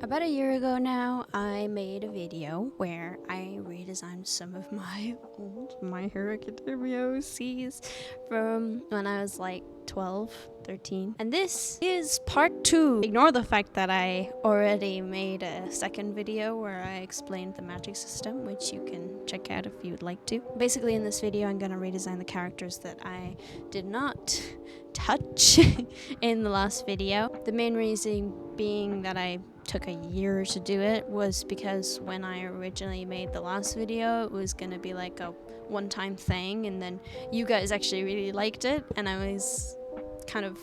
About a year ago now, I made a video where I redesigned some of my old My Hero Academia OCs from when I was like 12, 13. And this is part 2. Ignore the fact that I already made a second video where I explained the magic system, which you can check out if you would like to. Basically in this video, I'm gonna redesign the characters that I did not touch in the last video. The main reason being that I took a year to do it was because when I originally made the last video, it was gonna be like a one-time thing, and then you guys actually really liked it, and I was kind of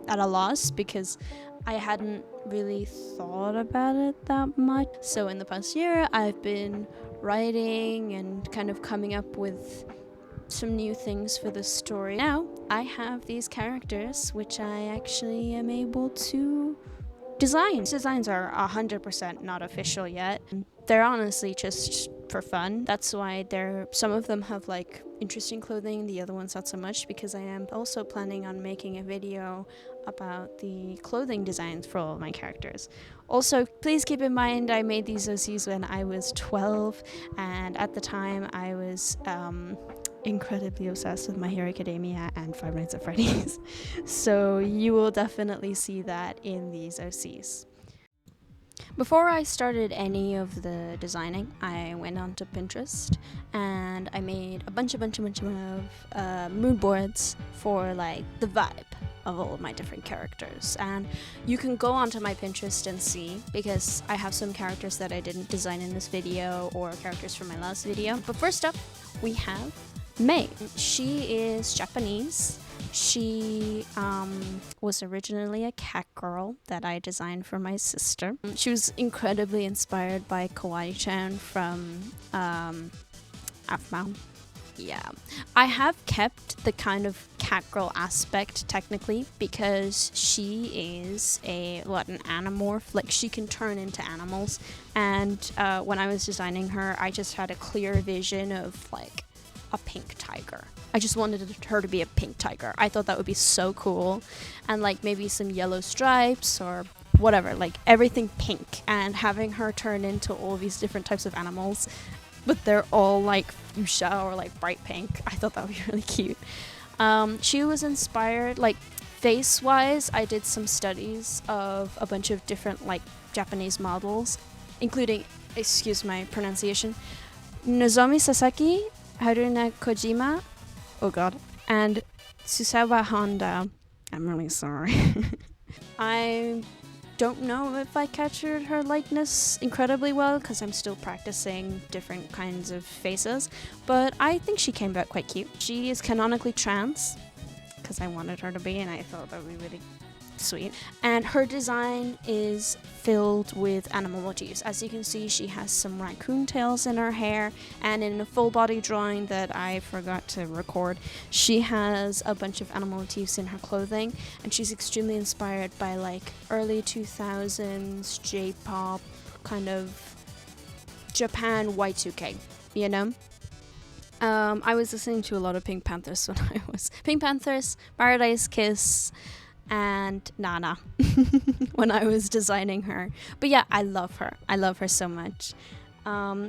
at a loss because I hadn't really thought about it that much. So in the past year, I've been writing and kind of coming up with some new things for the story. Now I have these characters which I actually am able to design. These designs are 100% not official yet. They're honestly just for fun. That's why some of them have like interesting clothing, the other ones not so much, because I am also planning on making a video about the clothing designs for all of my characters. Also, please keep in mind I made these OCs when I was 12, and at the time I was incredibly obsessed with My Hero Academia and Five Nights at Freddy's. So you will definitely see that in these OCs. Before I started any of the designing, I went onto Pinterest and I made a bunch of mood boards for like the vibe of all of my different characters. And you can go onto my Pinterest and see, because I have some characters that I didn't design in this video or characters from my last video. But first up, we have Mei. She is Japanese. She was originally a cat girl that I designed for my sister. She was incredibly inspired by Kawaii-chan from Afmao. Yeah, I have kept the kind of cat girl aspect technically because she is an animorph. Like, she can turn into animals, and when I was designing her, I just had a clear vision of like a pink tiger. I just wanted her to be a pink tiger. I thought that would be so cool, and like maybe some yellow stripes or whatever, like everything pink, and having her turn into all these different types of animals, but they're all like fuchsia or like bright pink. I thought that would be really cute. She was inspired, like face-wise, I did some studies of a bunch of different like Japanese models, including, excuse my pronunciation, Nozomi Sasaki, Haruna Kojima, oh god, and Susawa Honda. I'm really sorry. I don't know if I captured her likeness incredibly well because I'm still practicing different kinds of faces, but I think she came out quite cute. She is canonically trans because I wanted her to be, and I thought that would be really sweet. And her design is filled with animal motifs. As you can see, she has some raccoon tails in her hair, and in a full body drawing that I forgot to record, she has a bunch of animal motifs in her clothing, and she's extremely inspired by like early 2000s J-pop kind of Japan Y2K, you know? I was listening to a lot of Pink Panthers Pink Panthers, Paradise Kiss, and Nana when I was designing her. But yeah, I love her. I love her so much.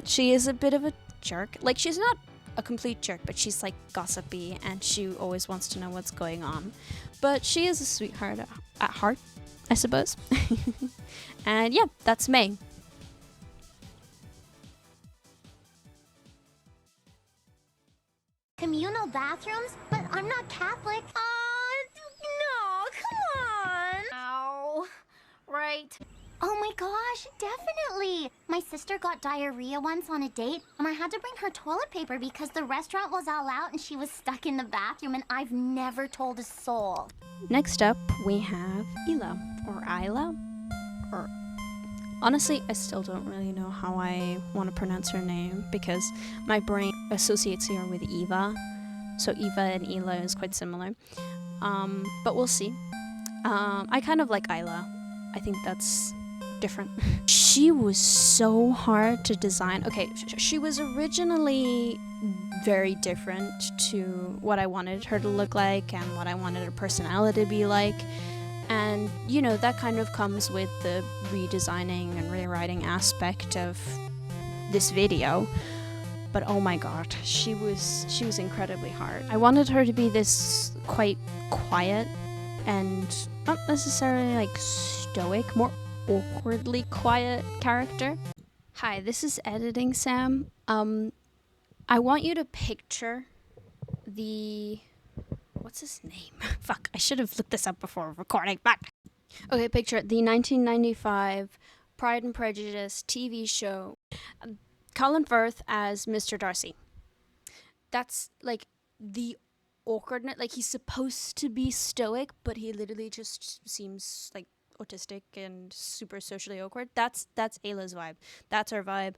She is a bit of a jerk. Like, she's not a complete jerk, but she's like gossipy and she always wants to know what's going on. But she is a sweetheart at heart, I suppose. And yeah, that's Mei. Communal bathrooms? But I'm not Catholic. No, come on. Ow. Right. Oh my gosh, definitely. My sister got diarrhea once on a date, and I had to bring her toilet paper because the restaurant was all out and she was stuck in the bathroom, and I've never told a soul. Next up, we have Aela, or Aela, or... Honestly, I still don't really know how I want to pronounce her name because my brain associates her with Eva. So Eva and Aela is quite similar. But we'll see. I kind of like Aela. I think that's different. She was so hard to design. Okay, she was originally very different to what I wanted her to look like and what I wanted her personality to be like. And, you know, that kind of comes with the redesigning and rewriting aspect of this video. But oh my god, she was incredibly hard. I wanted her to be this quite quiet and not necessarily like stoic, more awkwardly quiet character. Hi, this is Editing Sam. I want you to picture the... what's his name? Fuck, I should have looked this up before recording. Back. Okay, picture the 1995 Pride and Prejudice TV show. Colin Firth as Mr. Darcy. That's like the awkwardness. Like, he's supposed to be stoic, but he literally just seems like autistic and super socially awkward. That's Aela's vibe. That's her vibe.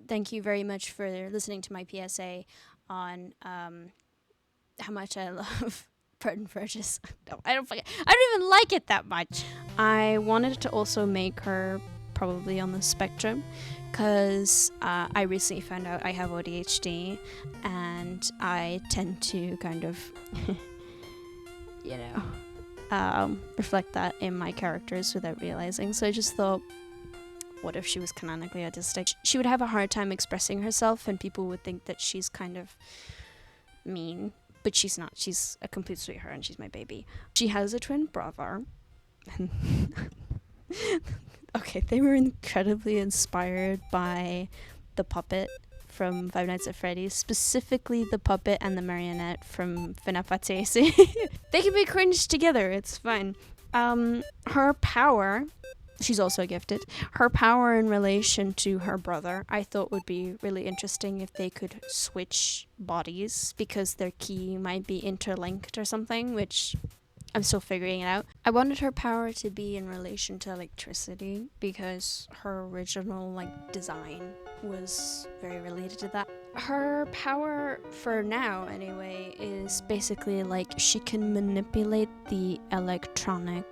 Thank you very much for listening to my PSA on how much I love Pride and Prejudice. No, I don't even like it that much. I wanted to also make her probably on the spectrum, because I recently found out I have ADHD, and I tend to kind of, you know, reflect that in my characters without realizing. So I just thought, what if she was canonically autistic? She would have a hard time expressing herself, and people would think that she's kind of mean, but she's not. She's a complete sweetheart, and she's my baby. She has a twin brother. Okay, they were incredibly inspired by the puppet from Five Nights at Freddy's, specifically the puppet and the marionette from Final Fantasy. They can be cringed together, it's fine. Her power, she's also gifted, her power in relation to her brother, I thought would be really interesting if they could switch bodies, because their ki might be interlinked or something, which I'm still figuring it out. I wanted her power to be in relation to electricity, because her original design was very related to that. Her power, for now anyway, is basically she can manipulate the electronic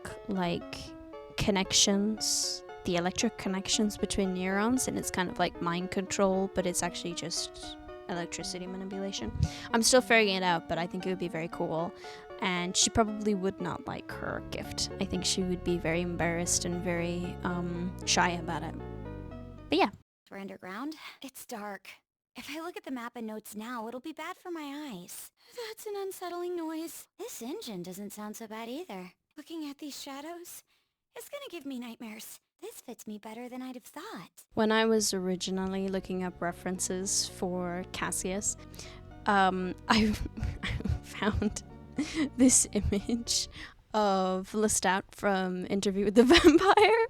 connections, the electric connections between neurons, and it's kind of like mind control, but it's actually just electricity manipulation. I'm still figuring it out, but I think it would be very cool. And she probably would not like her gift. I think she would be very embarrassed and very shy about it. But yeah. We're underground. It's dark. If I look at the map and notes now, it'll be bad for my eyes. That's an unsettling noise. This engine doesn't sound so bad either. Looking at these shadows, it's gonna give me nightmares. This fits me better than I'd have thought. When I was originally looking up references for Cassius, I found this image of Lestat from Interview with the Vampire,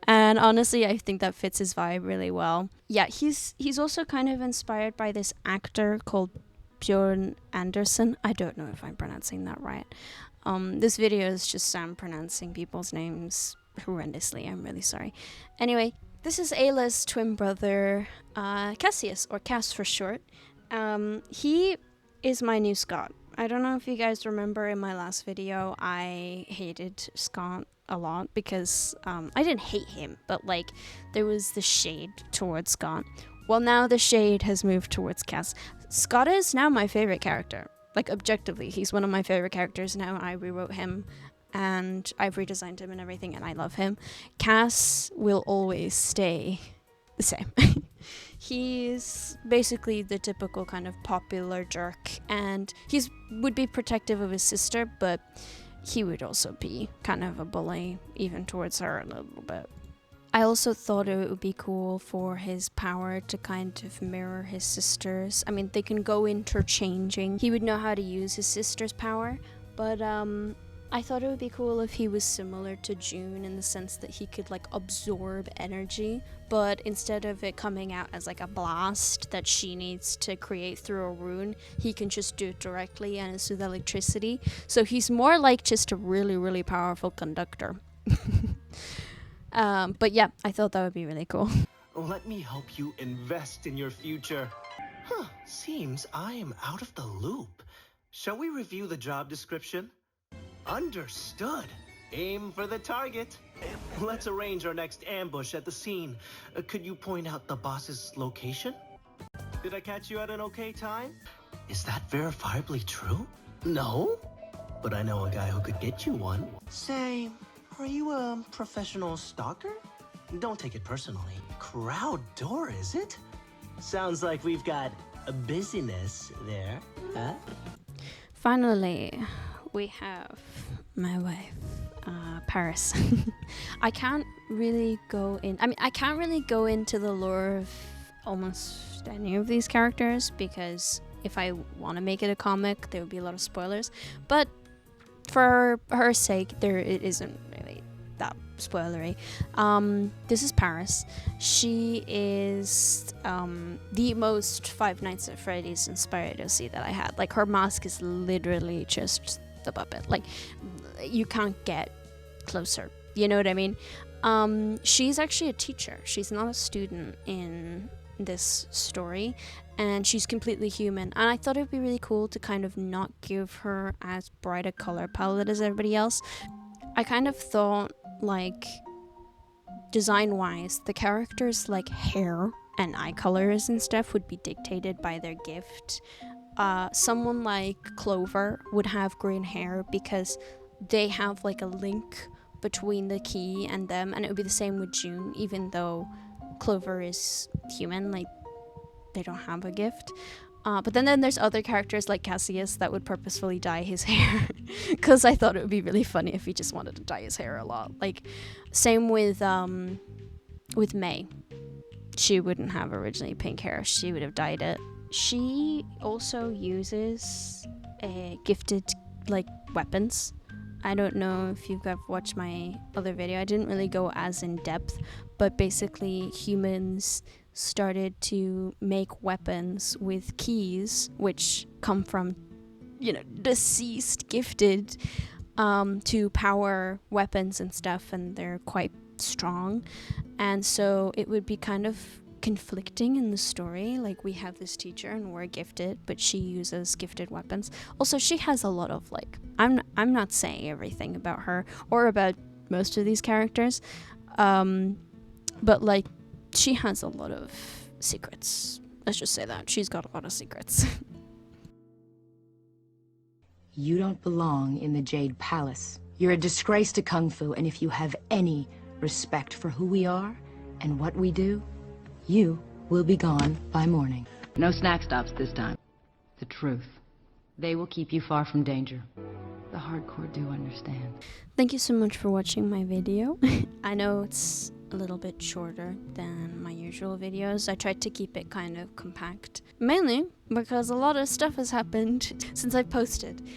and honestly I think that fits his vibe really well. Yeah, he's also kind of inspired by this actor called Bjorn Anderson. I don't know if I'm pronouncing that right. This video is just Sam pronouncing people's names horrendously. I'm really sorry. Anyway, this is Aela's twin brother, Cassius, or Cass for short. He is my new Scott. I don't know if you guys remember in my last video, I hated Scott a lot because I didn't hate him, but there was the shade towards Scott. Well, now the shade has moved towards Cass. Scott is now my favorite character. Objectively, he's one of my favorite characters now. I rewrote him and I've redesigned him and everything, and I love him. Cass will always stay the same. He's basically the typical kind of popular jerk, and would be protective of his sister, but he would also be kind of a bully, even towards her a little bit. I also thought it would be cool for his power to kind of mirror his sister's. I mean, they can go interchanging. He would know how to use his sister's power, but I thought it would be cool if he was similar to June in the sense that he could absorb energy, but instead of it coming out as a blast that she needs to create through a rune, he can just do it directly, and it's with electricity. So he's more like just a really, really powerful conductor. But yeah, I thought that would be really cool. Let me help you invest in your future. Seems I am out of the loop. Shall we review the job description? Understood. Aim for the target. Let's arrange our next ambush at the scene. Could you point out the boss's location? Did I catch you at an okay time? Is that verifiably true? No? But I know a guy who could get you one. Say, Are you a professional stalker? Don't take it personally. Crowd door, is it? Sounds like we've got a busyness there, huh? Finally, we have my wife, Paris. I can't really go into the lore of almost any of these characters because if I want to make it a comic, there would be a lot of spoilers. But for her sake, it isn't really that spoilery. This is Paris. She is the most Five Nights at Freddy's inspired OC that I had. Like, her mask is literally just the puppet. Like, you can't get closer. You know what I mean? She's actually a teacher. She's not a student in this story, and she's completely human. And I thought it would be really cool to kind of not give her as bright a color palette as everybody else. I kind of thought, like, design-wise, the characters' like hair and eye colors and stuff would be dictated by their gift. Someone like Clover would have green hair because they have like a link between the key and them, and it would be the same with June, even though Clover is human, like they don't have a gift. But then there's other characters like Cassius that would purposefully dye his hair because I thought it would be really funny if he just wanted to dye his hair a lot. Like, same with May. She wouldn't have originally pink hair. She would have dyed it. She also uses gifted like weapons. I don't know if you guys watched my other video. I didn't really go as in depth, but basically humans started to make weapons with keys, which come from, deceased gifted, to power weapons and stuff, and they're quite strong. And so it would be kind of conflicting in the story. Like, we have this teacher and we're gifted, but she uses gifted weapons. Also, she has a lot of like, I'm not saying everything about her or about most of these characters, but like, she has a lot of secrets. Let's just say that she's got a lot of secrets. You don't belong in the Jade Palace. You're a disgrace to Kung Fu, and if you have any respect for who we are and what we do, you will be gone by morning. No snack stops this time. The truth. They will keep you far from danger. The hardcore do understand. Thank you so much for watching my video. I know it's a little bit shorter than my usual videos. I tried to keep it kind of compact, mainly because a lot of stuff has happened since I posted.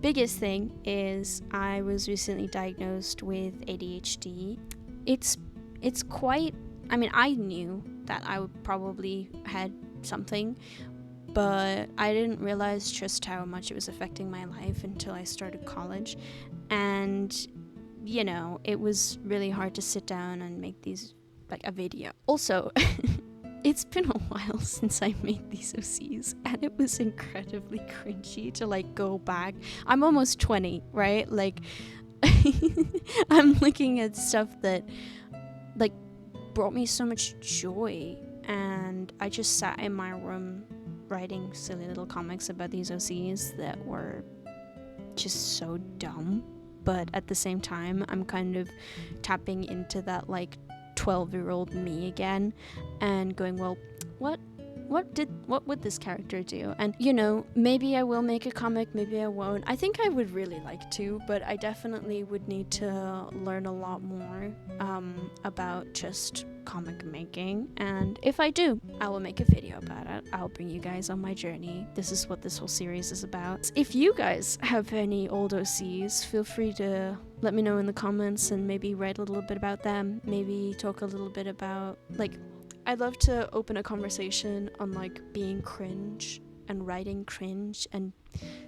Biggest thing is I was recently diagnosed with ADHD. It's quite, I knew that I would probably had something, but I didn't realize just how much it was affecting my life until I started college. And it was really hard to sit down and make a video. Also, it's been a while since I made these OCs, and it was incredibly cringy to like go back. I'm almost 20, right? Like, I'm looking at stuff that like brought me so much joy, and I just sat in my room writing silly little comics about these OCs that were just so dumb. But at the same time, I'm kind of tapping into that like 12-year-old me again and going, well, what would this character do? And maybe I will make a comic, maybe I won't. I think I would really like to, but I definitely would need to learn a lot more about just comic making. And if I do, I will make a video about it. I'll bring you guys on my journey. This is what this whole series is about. If you guys have any old OCs, feel free to let me know in the comments and maybe write a little bit about them. Maybe talk a little bit about, like, I'd love to open a conversation on like being cringe and writing cringe and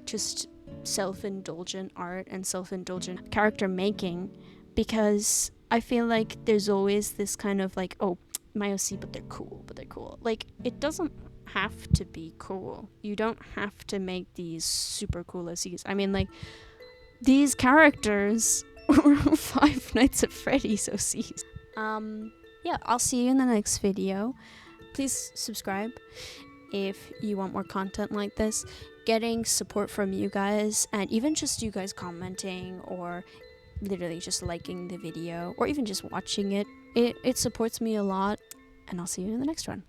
just self-indulgent art and self-indulgent character making, because I feel like there's always this kind of like, oh, my OC, but they're cool. Like, it doesn't have to be cool. You don't have to make these super cool OCs. Like, these characters were Five Nights at Freddy's OCs. Yeah, I'll see you in the next video. Please subscribe if you want more content like this. Getting support from you guys, and even just you guys commenting or literally just liking the video or even just watching it. It supports me a lot, and I'll see you in the next one.